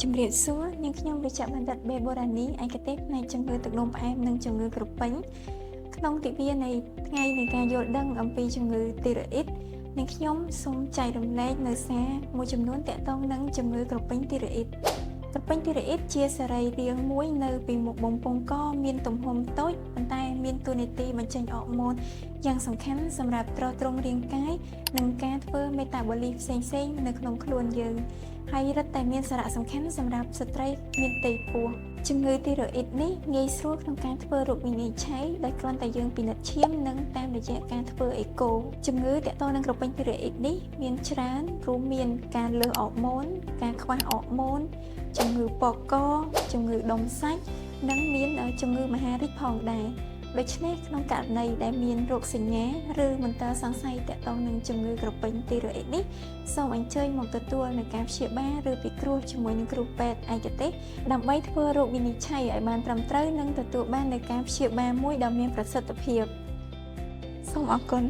ជំរាបសួរនាងខ្ញុំវិជ្ជបណ្ឌិតបេបូរ៉ានីឯកទេសផ្នែកជំងឺទឹកនោមផ្អែមនិងជំងឺក្រពេញក្នុងទិវានៃថ្ងៃនៃការយល់ដឹងអំពីជំងឺទីរ៉ូអ៊ីតនាងខ្ញុំសូមចែករំលែកនៅសារមួយចំនួនទាក់ទងនឹងជំងឺក្រពេញទីរ៉ូអ៊ីតក្រពេញទីរ៉ូអ៊ីតជាសរីរាង្គមួយនៅពីមុខបំពង់កមានទំហំតូចប៉ុន្តែមានតួនាទីបញ្ចេញអរម៉ូនយ៉ាងសំខាន់សម្រាប់ទ្រទ្រង់រាងកាយនិងការធ្វើមេតាបូលីសផ្សេងៗនៅក្នុងខ្លួនយើងហើយរឹតតែមានសារៈសំខាន់សម្រាប់ស្ត្រីមានផ្ទៃពោះជំងឺទីរ៉ូអ៊ីតនេះងាយស្រួលក្នុងការធ្វើរោគវិនិច្ឆ័យដោយគ្រាន់តែយើងពិនិត្យឈាមនិងតាមរយៈការធ្វើអេកូជំងឺទាក់ទងនឹងក្រពេញទីរ៉ូអ៊ីតនេះមានច្រើនរួមមានការលើសអរម៉ូនការខ្វះអរម៉ូនជំងឺពកកជំងឺដុំសាច់និងមានជំងឺមហារីកផងដែរដូច្នេះក្នុងករណីដែលមានរោគសញ្ញាឬមន្ទិលសង្ស័យទាក់ទងនឹងជំងឺក្រពេញទីរ៉ូអ៊ីតនេះសូមអញ្ជើញមកទទួលនៅការព្យាបាលឬពិគ្រោះជាមួយនឹងគ្រូពេទ្យឯកទេសដើម្បីធ្វើរោគវិនិច្ឆ័យឲ្យបានត្រឹមត្រូវនិងទទួលបាននូវការព្យាបាលមួយដ៏មានប្រសិទ្ធភាពសូមអរគុណ